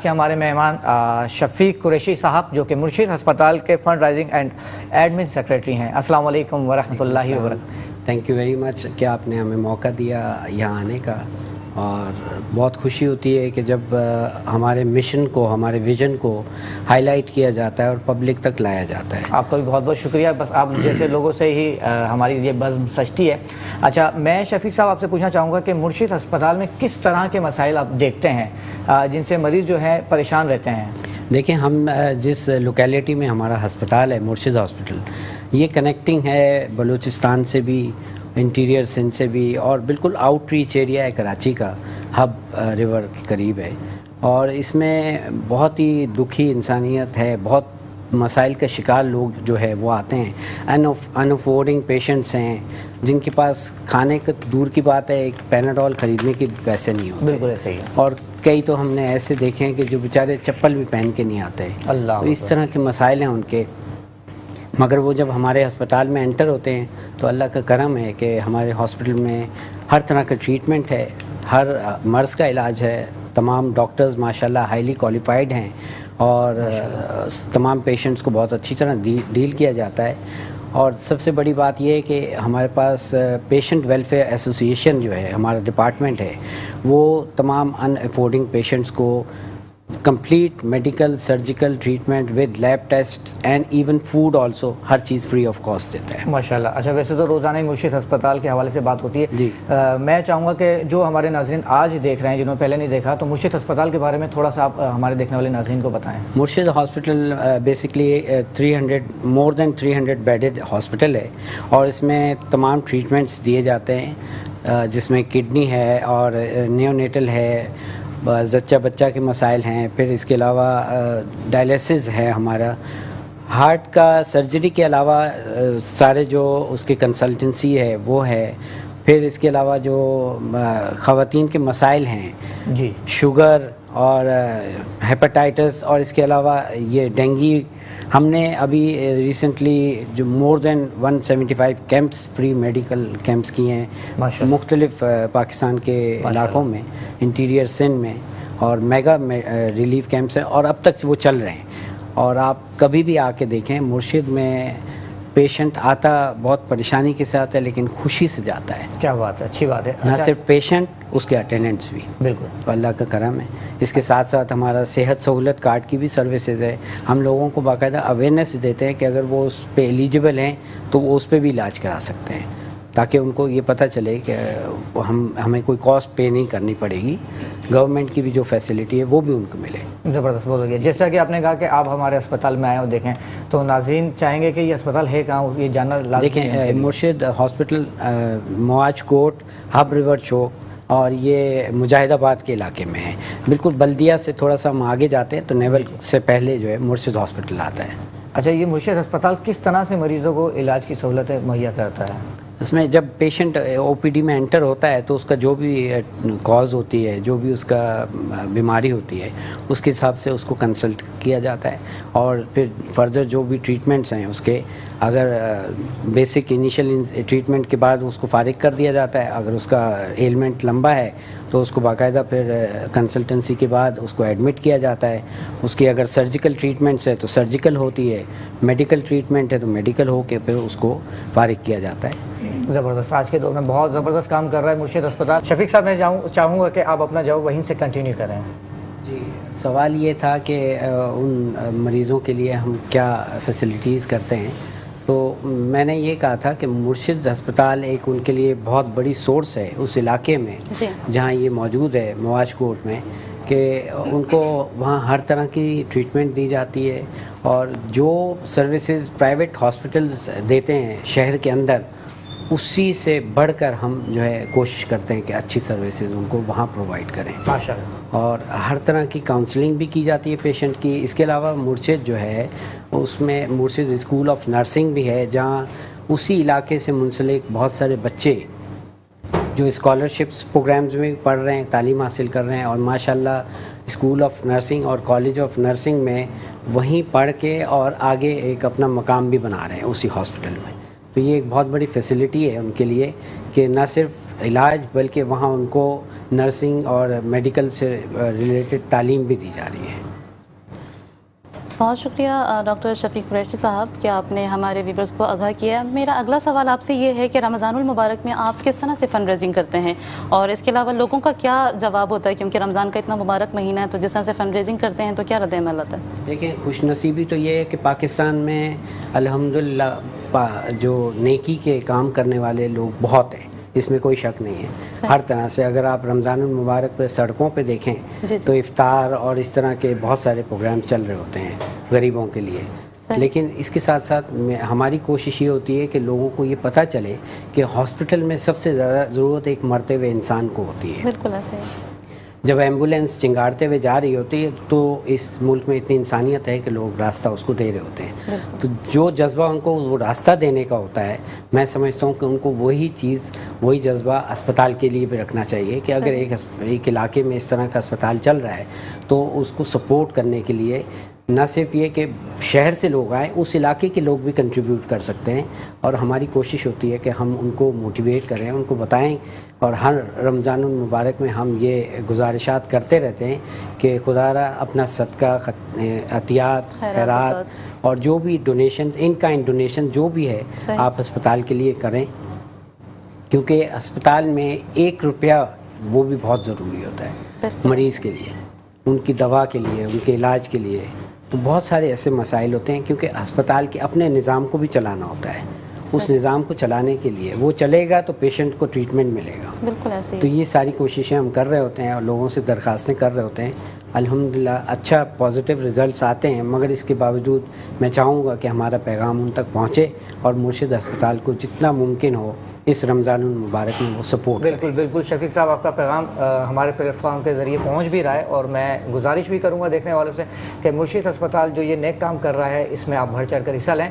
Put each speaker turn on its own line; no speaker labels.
کے ہمارے مہمان شفیق قریشی صاحب جو کہ مرشد ہسپتال کے fund rising and admin secretary ہیں۔ السلام علیکم ورحمۃ اللہ وبرکاتہ۔
تھینک یو ویری مچ کہ آپ نے ہمیں موقع دیا یہاں آنے کا، اور بہت خوشی ہوتی ہے کہ جب ہمارے مشن کو، ہمارے ویژن کو ہائی لائٹ کیا جاتا ہے اور پبلک تک لایا جاتا ہے۔
آپ کا بھی بہت بہت شکریہ، بس آپ جیسے لوگوں سے ہی ہماری یہ بزم سجتی ہے۔ اچھا، میں شفیق صاحب آپ سے پوچھنا چاہوں گا کہ مرشد ہسپتال میں کس طرح کے مسائل آپ دیکھتے ہیں جن سے مریض جو ہے پریشان رہتے ہیں؟
دیکھیں، ہم جس لوکیلٹی میں ہمارا ہسپتال ہے مرشد ہاسپٹل، یہ کنیکٹنگ ہے بلوچستان سے بھی، انٹیریئر سندھ سے بھی، اور بالکل آؤٹ ریچ ایریا ہے کراچی کا، ہب ریور کے قریب ہے، اور اس میں بہت ہی دکھی انسانیت ہے، بہت مسائل کا شکار لوگ جو ہے وہ آتے ہیں، ان افورڈنگ پیشنٹس ہیں جن کے پاس کھانے کا دور کی بات ہے، ایک پیناڈول خریدنے کے پیسے نہیں ہوتے،
بالکل ایسے ہی ہے،
اور کئی تو ہم نے ایسے دیکھے ہیں کہ جو بیچارے چپل بھی پہن کے نہیں آتے۔
اللہ،
تو اس طرح کے مسائل ہیں ان کے، مگر وہ جب ہمارے ہسپتال میں انٹر ہوتے ہیں تو اللہ کا کرم ہے کہ ہمارے ہاسپٹل میں ہر طرح کا ٹریٹمنٹ ہے، ہر مرض کا علاج ہے، تمام ڈاکٹرز ماشاءاللہ ہائیلی کوالیفائڈ ہیں، اور تمام پیشنٹس کو بہت اچھی طرح ڈیل کیا جاتا ہے۔ اور سب سے بڑی بات یہ ہے کہ ہمارے پاس پیشنٹ ویلفیئر ایسوسی ایشن جو ہے ہمارا ڈپارٹمنٹ ہے، وہ تمام ان افورڈنگ پیشنٹس کو complete medical surgical treatment with lab test and even food also, ہر چیز فری آف کاسٹ دیتا ہے
ماشاءاللہ۔ اچھا، ویسے تو روزانہ ہی مرشد ہسپتال کے حوالے سے بات ہوتی ہے
جی۔
میں چاہوں گا کہ جو ہمارے ناظرین آج دیکھ رہے ہیں جنہوں نے پہلے نہیں دیکھا، تو مرشد ہسپتال کے بارے میں تھوڑا سا آپ ہمارے دیکھنے والے ناظرین کو بتائیں۔
مرشد ہاسپٹل بیسکلی 300 300 بیڈڈ ہاسپٹل ہے، اور اس میں تمام ٹریٹمنٹس دیے جاتے ہیں، جس میں کڈنی ہے اور نیونیٹل ہے، زچہ بچہ کے مسائل ہیں، پھر اس کے علاوہ ڈائلیسس ہے ہمارا، ہارٹ کا سرجری کے علاوہ سارے جو اس کی کنسلٹنسی ہے وہ ہے، پھر اس کے علاوہ جو خواتین کے مسائل ہیں،
جی،
شوگر اور ہیپاٹائٹس، اور اس کے علاوہ یہ ڈینگی، ہم نے ابھی ریسنٹلی جو مور دین 175 کیمپس، فری میڈیکل کیمپس کیے ہیں مختلف پاکستان کے علاقوں میں، انٹیریئر سندھ میں، اور میگا ریلیف کیمپس ہیں، اور اب تک وہ چل رہے ہیں۔ اور آپ کبھی بھی آ کے دیکھیں، مرشد میں پیشنٹ آتا بہت پریشانی کے ساتھ ہے لیکن خوشی سے جاتا ہے۔
کیا بات ہے، اچھی بات ہے۔
نہ صرف پیشنٹ، اس کے اٹینڈنٹس بھی،
بالکل،
تو اللہ کا کرم ہے۔ اس کے ساتھ ساتھ ہمارا صحت سہولت کارڈ کی بھی سروسز ہے، ہم لوگوں کو باقاعدہ اویئرنیس دیتے ہیں کہ اگر وہ اس پہ ایلیجبل ہیں تو وہ اس پہ بھی علاج کرا سکتے ہیں، تاکہ ان کو یہ پتہ چلے کہ ہمیں کوئی کاسٹ پے نہیں کرنی پڑے گی، گورنمنٹ کی بھی جو فیسلٹی ہے وہ بھی ان کو ملے۔
زبردست، بہت ہو گیا۔ جیسا کہ آپ نے کہا کہ آپ ہمارے اسپتال میں آئے اور دیکھیں، تو ناظرین چاہیں گے کہ یہ اسپتال ہے کہاں، یہ جاننا لازمی ہے۔
دیکھیں، مرشد ہاسپٹل مواج کوٹ، ہب ریور چوک، اور یہ مجاہد آباد کے علاقے میں ہے، بالکل بلدیہ سے تھوڑا سا ہم آگے جاتے ہیں تو نیول سے پہلے جو ہے مرشد ہاسپٹل آتا ہے۔
اچھا، یہ مرشد ہسپتال کس طرح سے مریضوں کو علاج کی سہولتیں مہیا کرتا ہے؟
اس میں جب پیشنٹ او پی ڈی میں انٹر ہوتا ہے تو اس کا جو بھی کاز ہوتی ہے، جو بھی اس کا بیماری ہوتی ہے، اس کے حساب سے اس کو کنسلٹ کیا جاتا ہے، اور پھر فردر جو بھی ٹریٹمنٹس ہیں اس کے، اگر بیسک انیشیل ٹریٹمنٹ کے بعد اس کو فارغ کر دیا جاتا ہے، اگر اس کا ایلمنٹ لمبا ہے تو اس کو باقاعدہ پھر کنسلٹنسی کے بعد اس کو ایڈمٹ کیا جاتا ہے، اس کی اگر سرجیکل ٹریٹمنٹس ہے تو سرجیکل ہوتی ہے، میڈیکل ٹریٹمنٹ ہے تو میڈیکل ہو کے پھر اس کو فارغ کیا جاتا ہے۔
زبردست، آج کے دور میں بہت زبردست کام کر رہا ہے مرشد ہسپتال۔ شفیق صاحب، میں چاہوں گا کہ آپ اپنا جواب وہیں سے کنٹینیو کریں۔
جی، سوال یہ تھا کہ ان مریضوں کے لیے ہم کیا فیسلٹیز کرتے ہیں، تو میں نے یہ کہا تھا کہ مرشد ہسپتال ایک ان کے لیے بہت بڑی سورس ہے اس علاقے میں جہاں یہ موجود ہے، مواج کوٹ میں، کہ ان کو وہاں ہر طرح کی ٹریٹمنٹ دی جاتی ہے، اور جو سروسز پرائیویٹ ہاسپٹلز دیتے ہیں شہر کے اندر، اسی سے بڑھ کر ہم جو ہے کوشش کرتے ہیں کہ اچھی سروسز ان کو وہاں پرووائڈ کریں،
ماشاءاللہ،
اور ہر طرح کی کاؤنسلنگ بھی کی جاتی ہے پیشنٹ کی۔ اس کے علاوہ مرشد جو ہے اس میں مرشد اسکول آف نرسنگ بھی ہے، جہاں اسی علاقے سے منسلک بہت سارے بچے جو اسکالرشپس پروگرامز میں پڑھ رہے ہیں، تعلیم حاصل کر رہے ہیں، اور ماشاءاللہ اسکول آف نرسنگ اور کالج آف نرسنگ میں وہیں پڑھ کے اور آگے ایک اپنا مقام بھی بنا رہے ہیں اسی ہاسپٹل میں۔ تو یہ ایک بہت بڑی فیسلٹی ہے ان کے لیے کہ نہ صرف علاج بلکہ وہاں ان کو نرسنگ اور میڈیکل سے ریلیٹڈ تعلیم بھی دی جا رہی ہے۔
بہت شکریہ ڈاکٹر شفیق قریشی صاحب کہ آپ نے ہمارے ویورز کو آگاہ کیا۔ میرا اگلا سوال آپ سے یہ ہے کہ رمضان المبارک میں آپ کس طرح سے فنڈ ریزنگ کرتے ہیں، اور اس کے علاوہ لوگوں کا کیا جواب ہوتا ہے، کیونکہ رمضان کا اتنا مبارک مہینہ ہے تو جس طرح سے فنڈ ریزنگ کرتے ہیں تو کیا رد عمل آتا ہے؟
دیکھیں، خوش نصیبی تو یہ ہے کہ پاکستان میں الحمدللہ جو نیکی کے کام کرنے والے لوگ بہت ہیں، اس میں کوئی شک نہیں ہے۔ ہر طرح سے اگر آپ رمضان المبارک پہ سڑکوں پہ دیکھیں تو افطار اور اس طرح کے بہت سارے پروگرام چل رہے ہوتے ہیں غریبوں کے لیے، لیکن اس کے ساتھ ساتھ ہماری کوشش یہ ہوتی ہے کہ لوگوں کو یہ پتہ چلے کہ ہاسپٹل میں سب سے زیادہ ضرورت ایک مرتے ہوئے انسان کو ہوتی ہے۔
بالکل ایسے
جب ایمبولینس چنگاڑتے ہوئے جا رہی ہوتی ہے تو اس ملک میں اتنی انسانیت ہے کہ لوگ راستہ اس کو دے رہے ہوتے ہیں، تو جو جذبہ ان کو وہ راستہ دینے کا ہوتا ہے، میں سمجھتا ہوں کہ ان کو وہی چیز، وہی جذبہ اسپتال کے لیے بھی رکھنا چاہیے کہ اگر ایک علاقے میں اس طرح کا اسپتال چل رہا ہے تو اس کو سپورٹ کرنے کے لیے نہ صرف یہ کہ شہر سے لوگ آئیں، اس علاقے کے لوگ بھی کنٹریبیوٹ کر سکتے ہیں، اور ہماری کوشش ہوتی ہے کہ ہم ان کو موٹیویٹ کریں، ان کو بتائیں، اور ہر رمضان المبارک میں ہم یہ گزارشات کرتے رہتے ہیں کہ خدا را اپنا صدقہ، عطیات، خیرات اور جو بھی ڈونیشنز، ان کائنڈ ڈونیشن جو بھی ہے آپ اسپتال کے لیے کریں، کیونکہ اسپتال میں 1 روپیہ وہ بھی بہت ضروری ہوتا ہے مریض کے لیے، ان کی دوا کے لیے، ان کے علاج کے لیے۔ تو بہت سارے ایسے مسائل ہوتے ہیں، کیونکہ اسپتال کے اپنے نظام کو بھی چلانا ہوتا ہے، اس نظام کو چلانے کے لیے وہ چلے گا تو پیشنٹ کو ٹریٹمنٹ ملے گا۔
بالکل ایسے
تو یہ ساری کوششیں ہم کر رہے ہوتے ہیں اور لوگوں سے درخواستیں کر رہے ہوتے ہیں، الحمدللہ اچھا پازیٹیو رزلٹس آتے ہیں، مگر اس کے باوجود میں چاہوں گا کہ ہمارا پیغام ان تک پہنچے اور مرشد اسپتال کو جتنا ممکن ہو اس رمضان المبارک میں وہ سپورٹ۔
بالکل بالکل شفیق صاحب، آپ کا پیغام ہمارے پلیٹ فارم کے ذریعے پہنچ بھی رہا ہے، اور میں گزارش بھی کروں گا دیکھنے والوں سے کہ مرشد اسپتال جو یہ نیک کام کر رہا ہے اس میں آپ بڑھ چڑھ کر حصہ لیں۔